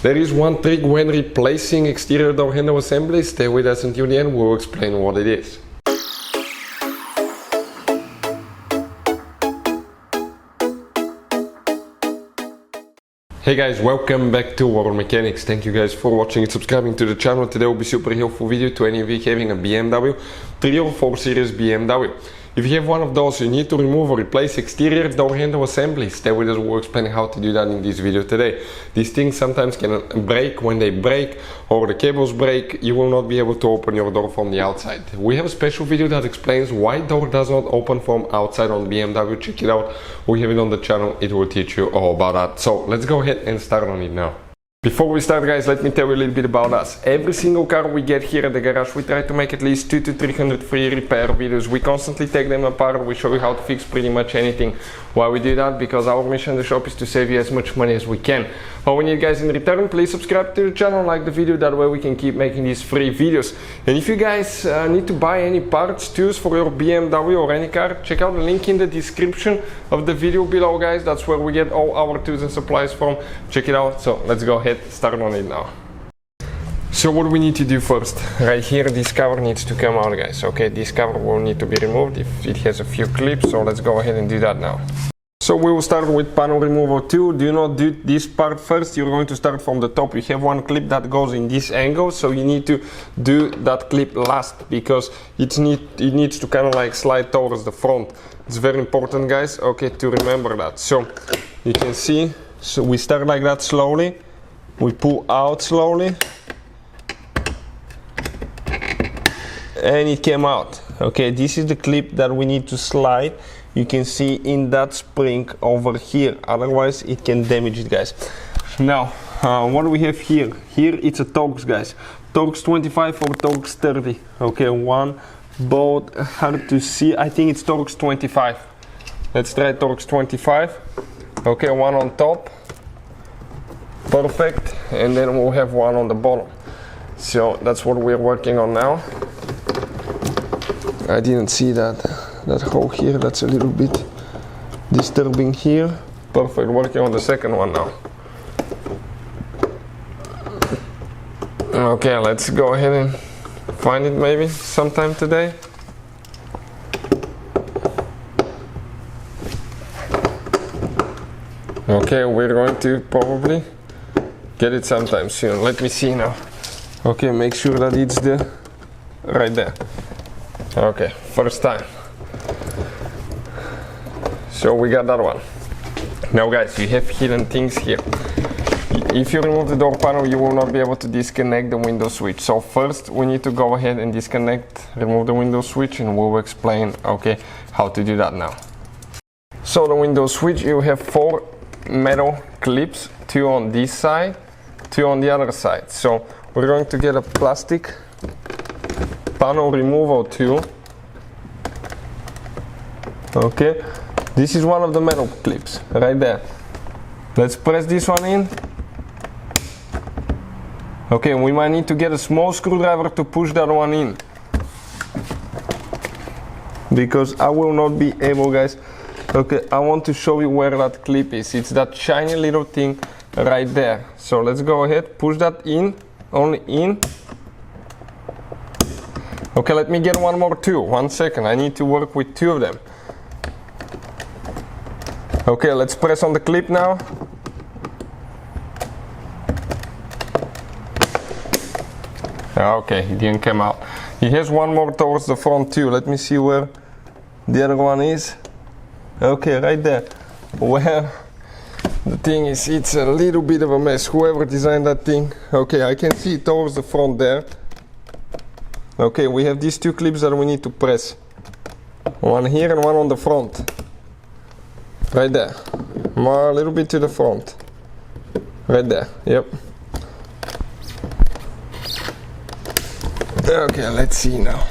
There is one trick when replacing exterior door handle assembly. Stay with us until the end, we'll explain what it is. Hey guys, welcome back to Auto Mechanics. Thank you guys for watching and subscribing to the channel. Today will be super helpful video to any of you having a BMW 3 or 4 Series BMW. If you have one of those, you need to remove or replace exterior door handle assembly. Stay with us, we'll explain how to do that in this video today. These things sometimes can break. When they break or the cables break, you will not be able to open your door from the outside. We have a special video that explains why door does not open from outside on BMW. Check it out, we have it on the channel, it will teach you all about that. So let's go ahead and start on it now. Before we start guys, let me tell you a little bit about us. Every single car we get here at the garage, we try to make at least 200 to 300 free repair videos. We constantly take them apart, we show you how to fix pretty much anything. Why we do that? Because our mission in the shop is to save you as much money as we can. All we need guys in return, please subscribe to the channel, like the video, that way we can keep making these free videos. And if you guys need to buy any parts, tools for your BMW or any car, check out the link in the description of the video below guys. That's where we get all our tools and supplies from. Check it out. So let's go ahead, start on it now. So what we need to do first, right here this cover needs to come out guys. Okay, this cover will need to be removed if it has a few clips, so let's go ahead and do that now. So we will start with panel removal 2. Do not do this part first, you're going to start from the top. You have one clip that goes in this angle, so you need to do that clip last because it needs to kind of like slide towards the front. It's very important guys, okay, to remember that. So you can see, so we start like that slowly, we pull out slowly, and it came out. Okay, this is the clip that we need to slide. You can see in that spring over here, otherwise it can damage it guys. Now what do we have here? Here it's a Torx guys, Torx 25 or Torx 30. Okay, one both hard to see. I think it's Torx 25. Let's try Torx 25. Okay, one on top, perfect, and then we'll have one on the bottom. So that's what we're working on now. I didn't see that hole here, that's a little bit disturbing here. Perfect, working on the second one now. Okay, let's go ahead and find it maybe sometime today. Okay, we're going to probably get it sometime soon. Let me see now. Okay, make sure that it's right there. Okay, first time. So we got that one. Now guys, you have hidden things here. If you remove the door panel, you will not be able to disconnect the window switch. So first we need to go ahead and remove the window switch, and we'll explain okay how to do that now. So the window switch, you have 4 metal clips, 2 on this side, 2 on the other side. So we're going to get a plastic panel removal tool. Okay, this is one of the metal clips right there. Let's press this one in. Okay, we might need to get a small screwdriver to push that one in, because I will not be able guys. Okay, I want to show you where that clip is. It's that shiny little thing right there. So let's go ahead, push that in, only in. Okay, let me get one more tool. 1 second, I need to work with 2 of them. Okay, let's press on the clip now. Okay, it didn't come out. He has one more towards the front too. Let me see where the other one is. Okay, right there. Where the thing is, it's a little bit of a mess. Whoever designed that thing. Okay, I can see it towards the front there. Okay, we have these 2 clips that we need to press. One here and one on the front. Right there. More a little bit to the front. Right there. Yep. Okay, let's see now.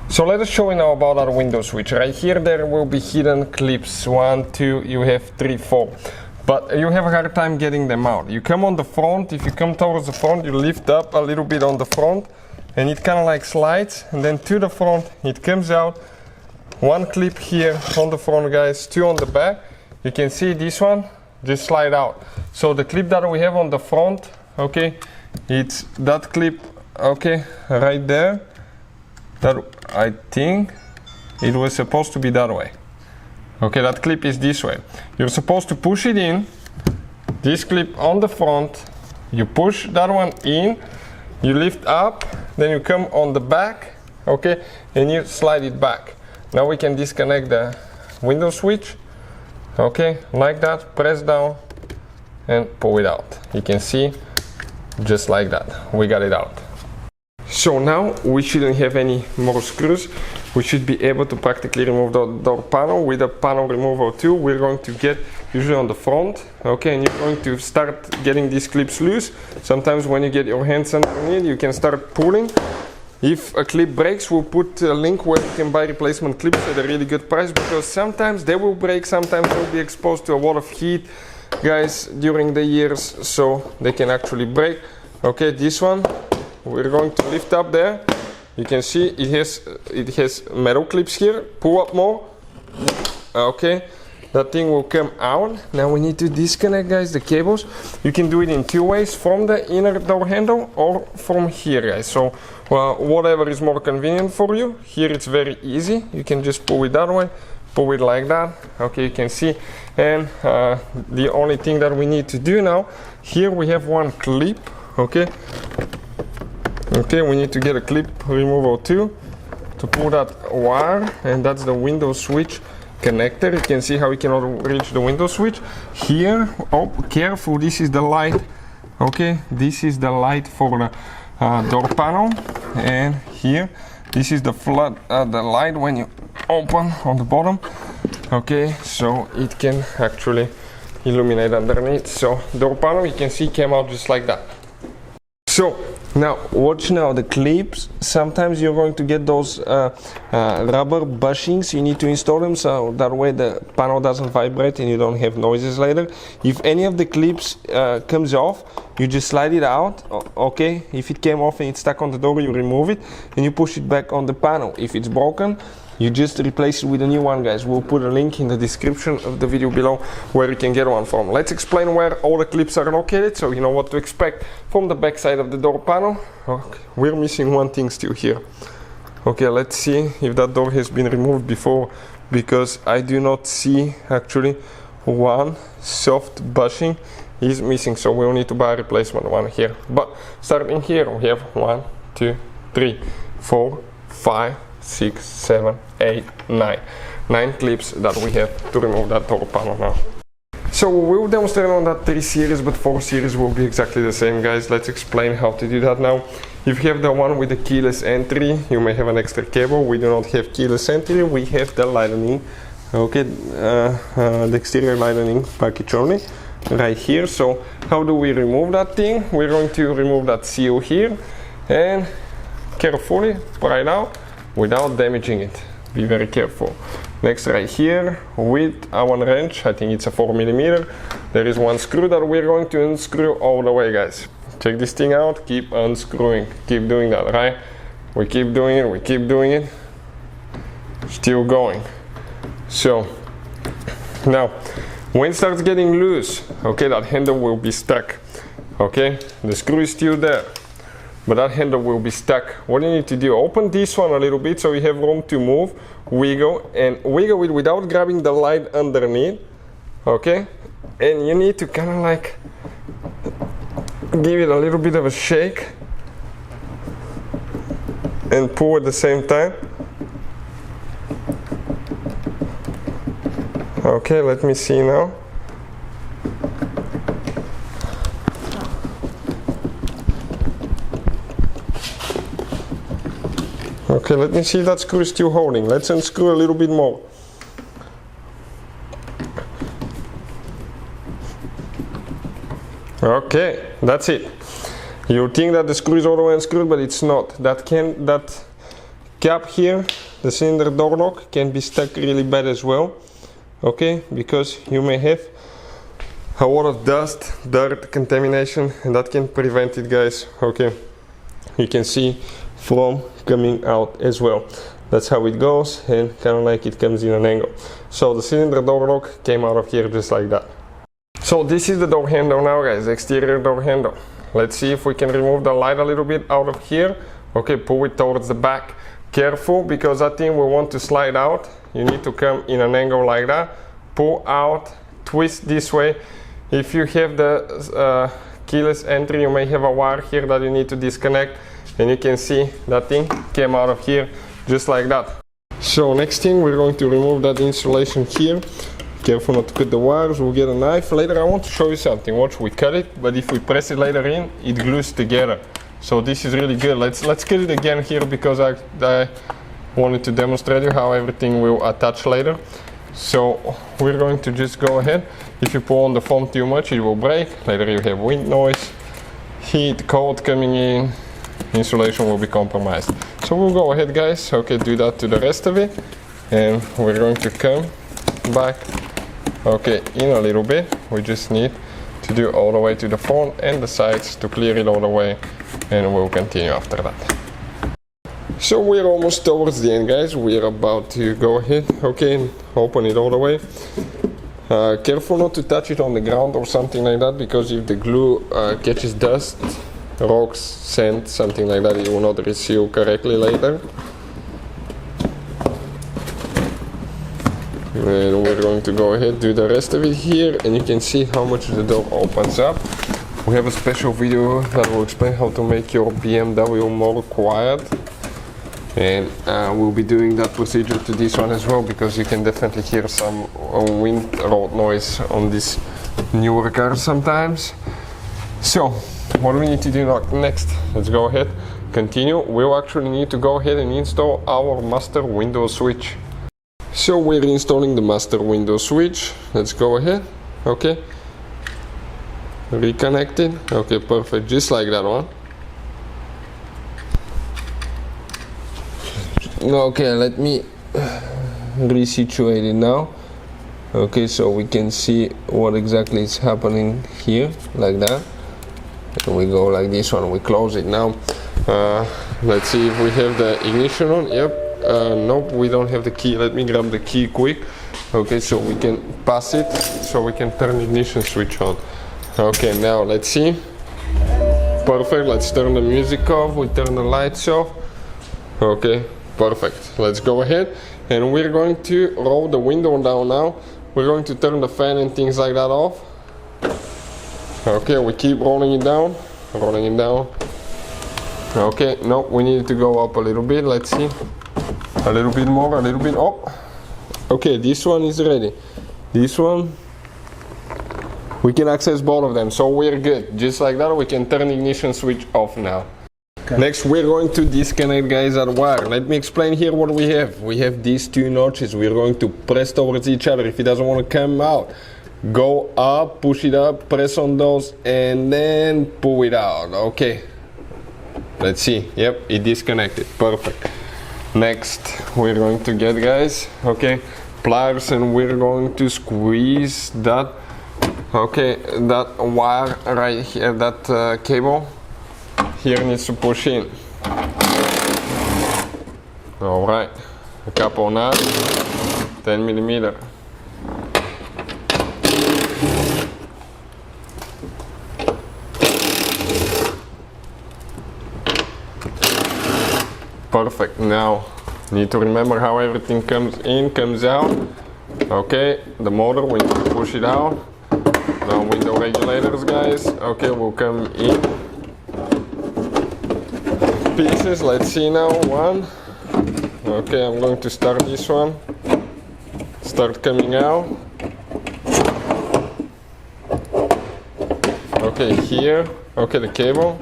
So let us show you now about our window switch. Right here there will be hidden clips. 1, 2, you have 3, 4. But you have a hard time getting them out. You come on the front, if you come towards the front, you lift up a little bit on the front, and it kind of like slides, and then to the front it comes out. 1 clip here on the front guys, 2 on the back. You can see this one just slide out. So the clip that we have on the front, okay, it's that clip, okay, right there. That, I think it was supposed to be that way. Okay, that clip is this way. You're supposed to push it in, this clip on the front, you push that one in, you lift up, then you come on the back, okay, and you slide it back. Now we can disconnect the window switch, okay, like that, press down and pull it out. You can see, just like that, we got it out. So now we shouldn't have any more screws. We should be able to practically remove the door panel with a panel removal tool. We're going to get usually on the front, okay, and you're going to start getting these clips loose. Sometimes when you get your hands underneath, you can start pulling. If a clip breaks, we'll put a link where you can buy replacement clips at a really good price, because sometimes they will break, sometimes they'll be exposed to a lot of heat, guys, during the years, so they can actually break. Okay, this one, we're going to lift up there. You can see it has metal clips here. Pull up more. Okay, that thing will come out. Now we need to disconnect, guys, the cables. You can do it in two ways, from the inner door handle or from here, guys. So whatever is more convenient for you. Here it's very easy. You can just pull it that way, pull it like that. Okay, you can see. And the only thing that we need to do now, here we have one clip. Okay. Okay, we need to get a clip removal tool to pull that wire, and that's the window switch connector. You can see how we cannot reach the window switch. Here, oh, careful, this is the light. Okay, this is the light for the door panel, and here, this is the flood, the light when you open on the bottom. Okay, so it can actually illuminate underneath. So door panel, you can see, came out just like that. So now watch now the clips. Sometimes you're going to get those rubber bushings. You need to install them so that way the panel doesn't vibrate and you don't have noises later. If any of the clips comes off, you just slide it out. Okay, if it came off and it's stuck on the door, you remove it and you push it back on the panel. If it's broken, you just replace it with a new one, guys. We'll put a link in the description of the video below where you can get one from. Let's explain where all the clips are located so you know what to expect from the back side of the door panel. Okay, we're missing one thing still here. Okay, let's see if that door has been removed before, because I do not see actually one soft bushing is missing, so we'll need to buy a replacement one here. But starting here, we have 1, 2, 3, 4, 5, 6, 7, 8, 9 clips that we have to remove that door panel now. So we'll demonstrate on that 3 series, but 4 series will be exactly the same, guys. Let's explain how to do that now. If you have the one with the keyless entry, you may have an extra cable. We do not have keyless entry, we have the lightning, okay, the exterior lightning package only right here. So how do we remove that thing? We're going to remove that seal here and carefully pry it out without damaging it. Be very careful. Next, right here with our wrench, I think it's a 4mm, there is one screw that we're going to unscrew all the way, guys. Check this thing out, keep unscrewing, keep doing that, right? We keep doing it, we keep doing it, still going. So now when it starts getting loose, okay, that handle will be stuck. Okay, the screw is still there, but that handle will be stuck. What you need to do, open this one a little bit so you have room to move, wiggle, and wiggle it without grabbing the light underneath, okay? And you need to kind of like give it a little bit of a shake and pull at the same time. Okay, let me see now. Okay, let me see if that screw is still holding. Let's unscrew a little bit more. Okay, that's it. You think that the screw is all the way unscrewed, but it's not. That cap here, the cylinder door lock, can be stuck really bad as well. Okay, because you may have a lot of dust, dirt, contamination, and that can prevent it, guys. Okay, you can see from coming out as well. That's how it goes, and kind of like it comes in an angle. So the cylinder door lock came out of here just like that. So this is the door handle now, guys, exterior door handle. Let's see if we can remove the light a little bit out of here. Okay, pull it towards the back. Careful, because that thing will want to slide out. You need to come in an angle like that, pull out, twist this way. If you have the keyless entry, you may have a wire here that you need to disconnect, and you can see that thing came out of here just like that. So next thing, we're going to remove that insulation here. Careful not to cut the wires. We'll get a knife later. I want to show you something. Watch, we cut it, but if we press it later in, it glues together. So this is really good. Let's cut it again here, because I wanted to demonstrate you how everything will attach later. So we're going to just go ahead. If you pull on the foam too much, it will break. Later you have wind noise, heat, cold coming in, insulation will be compromised. So we'll go ahead, guys. Okay, do that to the rest of it, and we're going to come back, okay, in a little bit. We just need to do all the way to the front and the sides to clear it all the way, and we'll continue after that. So we're almost towards the end, guys. We're about to go ahead, okay, open it all the way. Careful not to touch it on the ground or something like that, because if the glue catches dust, rocks, sand, something like that, it will not reseal correctly later. And we're going to go ahead, do the rest of it here, and you can see how much the door opens up. We have a special video that will explain how to make your BMW more quiet, and we'll be doing that procedure to this one as well, because you can definitely hear some wind road noise on this newer car sometimes. So what do we need to do next? Let's go ahead, continue. We'll actually need to go ahead and install our master window switch. So we're installing the master window switch. Let's go ahead, okay, reconnect it, okay, perfect, just like that one. Okay, let me resituate it now. Okay, so we can see what exactly is happening here, like that. And we go like this one, we close it now. Let's see if we have the ignition on. Yep. Nope, we don't have the key. Let me grab the key quick. Okay, so we can pass it, so we can turn the ignition switch on. Okay, now let's see. Perfect, let's turn the music off, we turn the lights off. Okay, perfect. Let's go ahead, and we're going to roll the window down now. We're going to turn the fan and things like that off. Okay, we keep rolling it down, rolling it down. Okay, no, we need to go up a little bit, let's see. A little bit more, a little bit up. Okay, this one is ready. This one, we can access both of them, so we're good. Just like that, we can turn the ignition switch off now. Okay. Next, we're going to disconnect, guys, that wire. Let me explain here what we have. We have these two notches. We're going to press towards each other. If it doesn't want to come out, go up, push it up, press on those, and then pull it out. Okay. Let's see. Yep, it disconnected. Perfect. Next, we're going to get, guys, okay, pliers, and we're going to squeeze that, okay, that wire right here, that cable here needs to push in. All right, a couple now, 10 millimeter. Perfect. Now need to remember how everything comes in, comes out. Okay, the motor, we need to push it out. Now window regulators, guys, okay, will come in pieces. Let's see now. One. Okay, I'm going to start this one. Start coming out. Okay, here. Okay, the cable.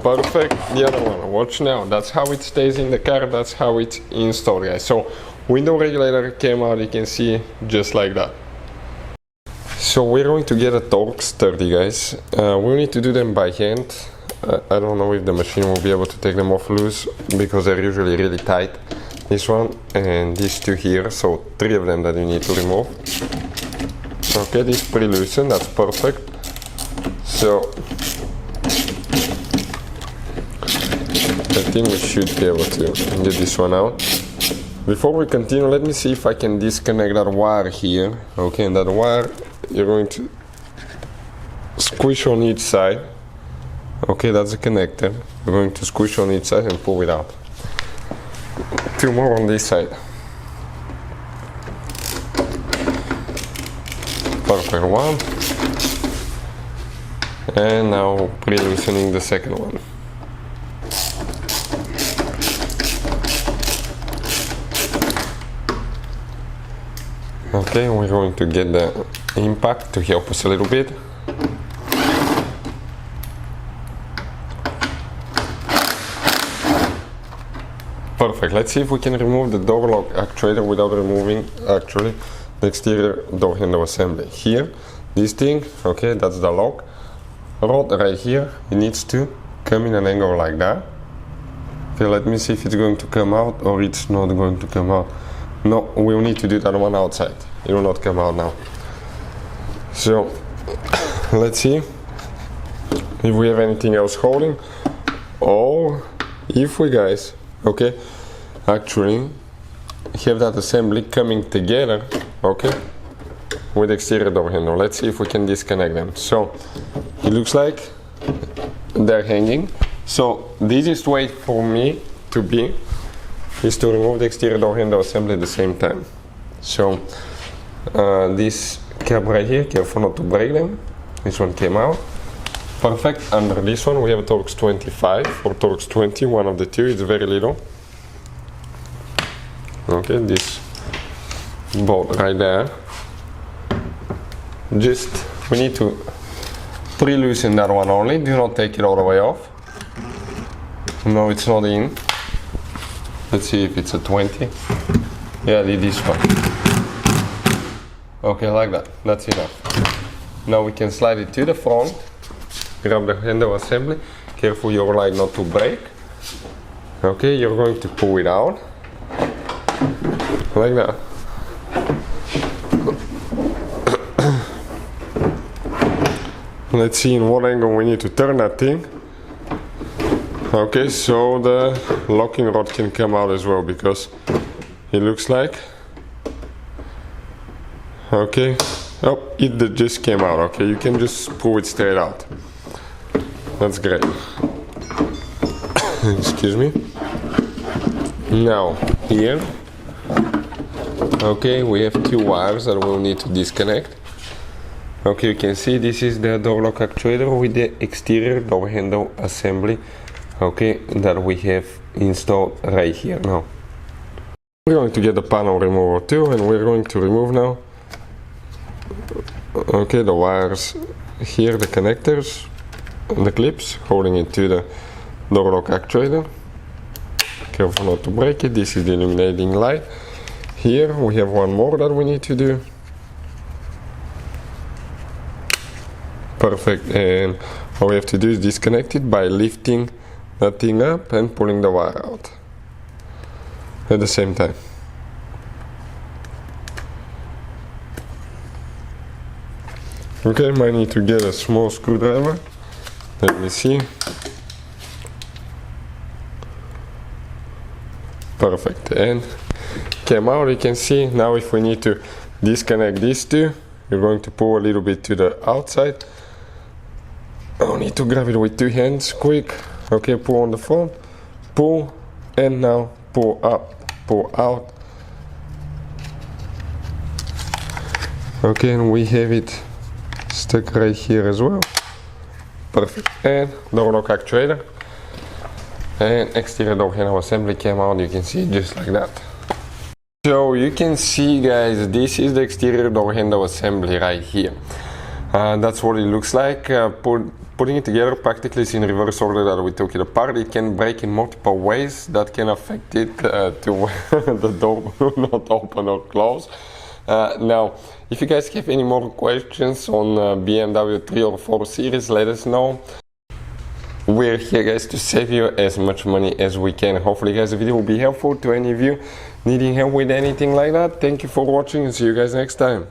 Perfect. The other one, watch now, that's how it stays in the car, that's how it's installed, guys. So window regulator came out, you can see, just like that. So we're going to get a Torx 30, guys. We need to do them by hand. I don't know if the machine will be able to take them off loose, because they're usually really tight. This one and these two here, so 3 of them that you need to remove. Okay, this is pretty loosened, that's perfect. So I think we should be able to get this one out. Before we continue, let me see if I can disconnect that wire here. Okay, and that wire, you're going to squish on each side. Okay, that's the connector. We're going to squish on each side and pull it out. 2 more on this side. Perfect one. And now pre-loosening the second one. Okay, we're going to get the impact to help us a little bit. Perfect. Let's see if we can remove the door lock actuator without removing actually the exterior door handle assembly. Here, this thing, okay, that's the lock rod right here. It needs to come in an angle like that. Okay, let me see if it's going to come out or it's not going to come out. No, we'll need to do that one outside. It will not come out now. So, let's see if we have anything else holding, or if we guys, okay, actually have that assembly coming together, okay, with the exterior door handle. Let's see if we can disconnect them. So, it looks like they're hanging. So, the easiest way for me to be is to remove the exterior door handle assembly at the same time. So, this cap right here, careful not to break them. This one came out. Perfect. Under this one we have a Torx 25 or Torx 20, one of the two. It's very little. Okay, this bolt right there. Just, we need to pre-loosen that one only. Do not take it all the way off. No, it's not in. Let's see if it's a 20. Yeah, this one. Okay, like that. That's enough. Now we can slide it to the front. Grab the handle assembly. Careful your light not to break. Okay, you're going to pull it out. Like that. Let's see in what angle we need to turn that thing. Okay, so the locking rod can come out as well, because it looks like, okay, oh, it just came out. Okay, you can just pull it straight out. That's great. Excuse me. Now here, okay, we have 2 wires that we'll need to disconnect. Okay, you can see this is the door lock actuator with the exterior door handle assembly, okay, that we have installed right here now. We're going to get the panel remover too, and we're going to remove now, okay, the wires here, the connectors, the clips holding it to the door lock actuator. Careful not to break it. This is the illuminating light. Here we have one more that we need to do. Perfect, and all we have to do is disconnect it by lifting that thing up and pulling the wire out at the same time. Okay, might need to get a small screwdriver. Let me see. Perfect, and came out. You can see now if we need to disconnect these two, you're going to pull a little bit to the outside. I need to grab it with 2 hands, quick. Okay, pull on the front, pull, and now pull up, pull out. Okay, and we have it stuck right here as well. Perfect, and door lock actuator. And exterior door handle assembly came out, you can see just like that. So you can see guys, this is the exterior door handle assembly right here. That's what it looks like. Putting it together practically is in reverse order that we took it apart. It can break in multiple ways that can affect it to the door will not open or close. Now, if you guys have any more questions on BMW 3 or 4 series, let us know. We're here guys to save you as much money as we can. Hopefully guys the video will be helpful to any of you needing help with anything like that. Thank you for watching and see you guys next time.